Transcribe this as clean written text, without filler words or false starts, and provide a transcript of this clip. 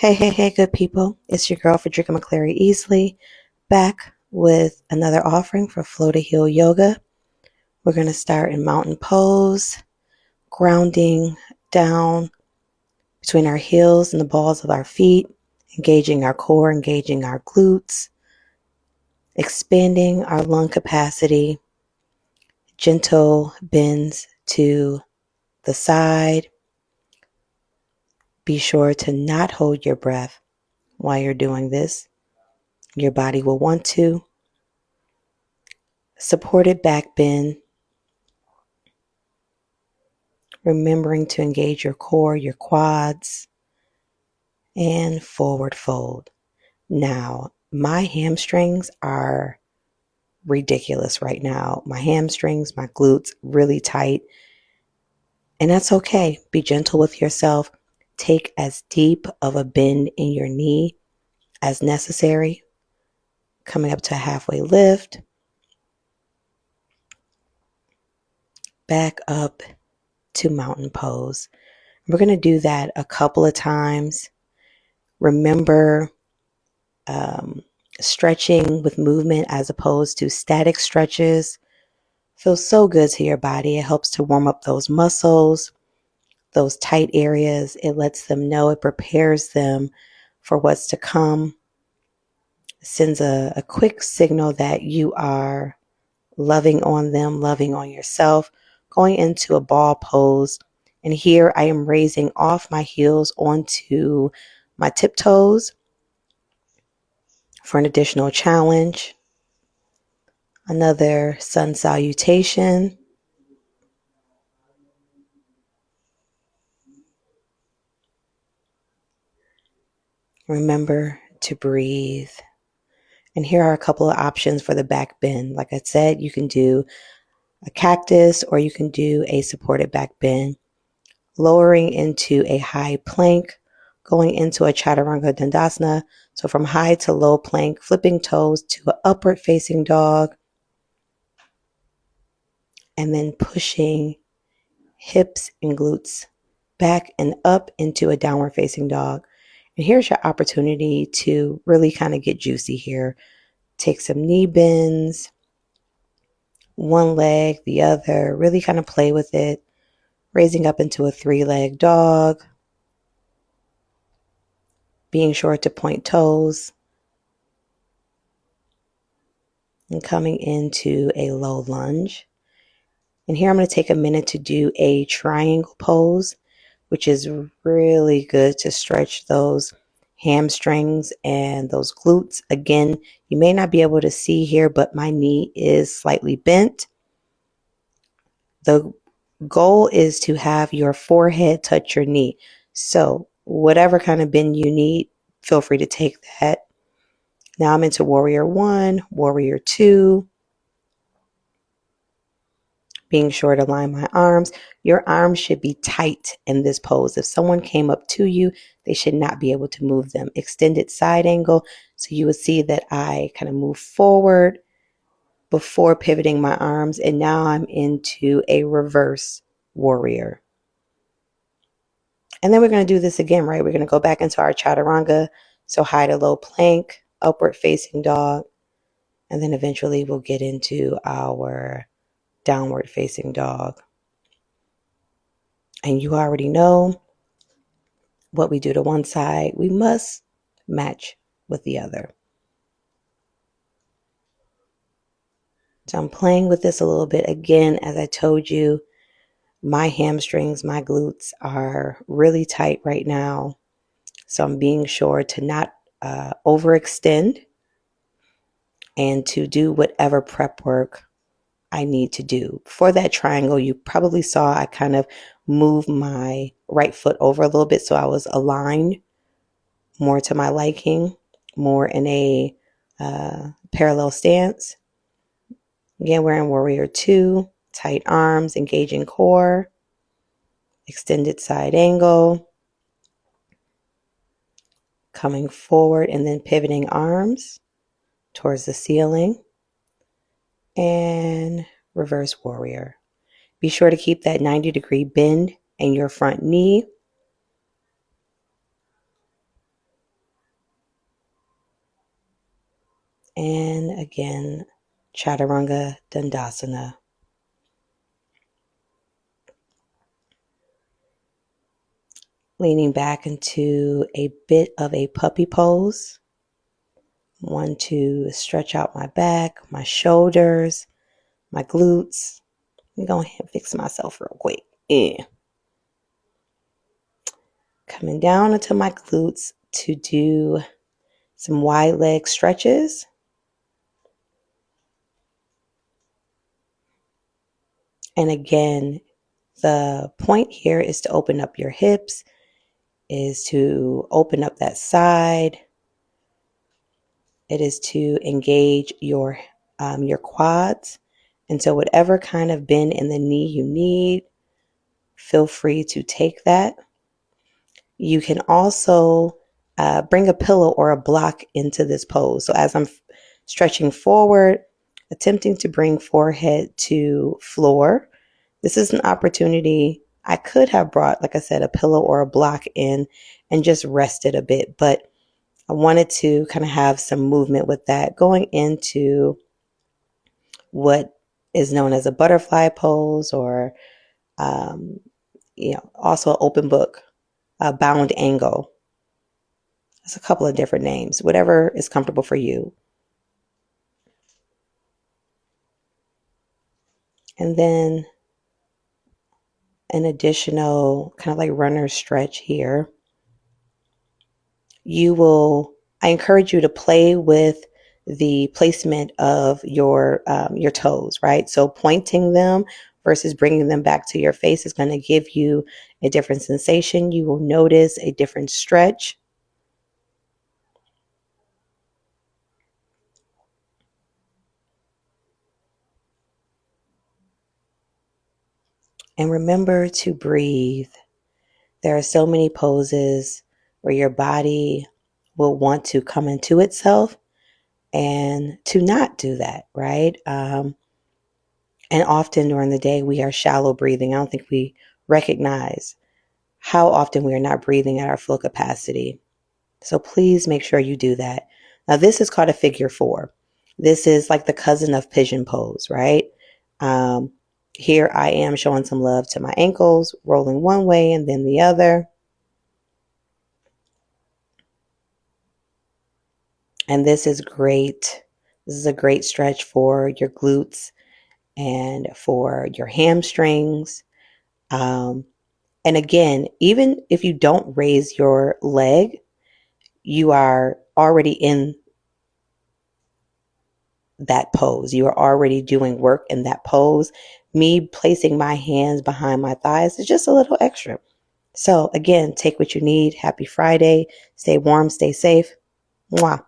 Hey, good people. It's your girl, Frederica McClary Easley, back with another offering for Flow to Heal Yoga. We're going to start in mountain pose, grounding down between our heels and the balls of our feet, engaging our core, engaging our glutes, expanding our lung capacity, gentle bends to the side. Be sure to not hold your breath while you're doing this. Your body will want to. Supported back bend, remembering to engage your core, your quads, and forward fold. Now, my hamstrings are ridiculous right now. My hamstrings, my glutes, really tight. And that's okay. Be gentle with yourself. Take as deep of a bend in your knee as necessary. Coming up to a halfway lift. Back up to mountain pose. We're going to do that a couple of times. Remember, stretching with movement as opposed to static stretches feels so good to your body. It helps to warm up those muscles, those tight areas. It lets them know, it prepares them for what's to come. It sends a quick signal that you are loving on them, loving on yourself, going into a ball pose. And here I am raising off my heels onto my tiptoes for an additional challenge. Another sun salutation. Remember to breathe. And here are a couple of options for the back bend. Like I said, you can do a cactus or you can do a supported back bend. Lowering into a high plank, going into a chaturanga dandasana. So from high to low plank, flipping toes to an upward facing dog. And then pushing hips and glutes back and up into a downward facing dog. And here's your opportunity to really kind of get juicy here. Take some knee bends, one leg, the other, really kind of play with it, raising up into a three-leg dog, being sure to point toes, and coming into a low lunge. And here I'm going to take a minute to do a triangle pose, which is really good to stretch those hamstrings and those glutes. Again, you may not be able to see here, but my knee is slightly bent. The goal is to have your forehead touch your knee. So whatever kind of bend you need, feel free to take that. Now I'm into warrior 1, warrior 2. Being sure to line my arms. Your arms should be tight in this pose. If someone came up to you, they should not be able to move them. Extended side angle. So you would see that I kind of move forward before pivoting my arms. And now I'm into a reverse warrior. And then we're going to do this again, right? We're going to go back into our chaturanga. So high to low plank, upward facing dog. And then eventually we'll get into our downward facing dog. And you already know what we do to one side, we must match with the other. So I'm playing with this a little bit. Again, as I told you, my hamstrings, my glutes are really tight right now. So I'm being sure to not overextend and to do whatever prep work I need to do. For that triangle, you probably saw I kind of moved my right foot over a little bit so I was aligned more to my liking, more in a parallel stance. Again, we're in warrior 2, tight arms, engaging core, extended side angle, coming forward and then pivoting arms towards the ceiling, and reverse warrior. Be sure to keep that 90-degree bend in your front knee. And again, Chaturanga Dandasana. Leaning back into a bit of a puppy pose. I want to stretch out my back, my shoulders, my glutes. I'm going to fix myself real quick. Yeah. Coming down into my glutes to do some wide leg stretches. And again, the point here is to open up your hips, is to open up that side. It is to engage your quads. And so whatever kind of bend in the knee you need, feel free to take that. You can also bring a pillow or a block into this pose. So as I'm stretching forward, attempting to bring forehead to floor, this is an opportunity. I could have brought, like I said, a pillow or a block in and just rested a bit, but I wanted to kind of have some movement with that, going into what is known as a butterfly pose, or also an open book, a bound angle. There's a couple of different names, whatever is comfortable for you. And then an additional kind of like runner stretch here. I encourage you to play with the placement of your toes, right? So pointing them versus bringing them back to your face is going to give you a different sensation. You will notice a different stretch. And remember to breathe. There are so many poses where your body will want to come into itself and to not do that, right? And often during the day, we are shallow breathing. I don't think we recognize how often we are not breathing at our full capacity. So please make sure you do that. Now, this is called a figure four. This is like the cousin of pigeon pose, right? Here I am showing some love to my ankles, rolling one way and then the other. And this is great. This is a great stretch for your glutes and for your hamstrings. And again, even if you don't raise your leg, you are already in that pose. You are already doing work in that pose. Me placing my hands behind my thighs is just a little extra. So again, take what you need. Happy Friday. Stay warm, stay safe. Mwah.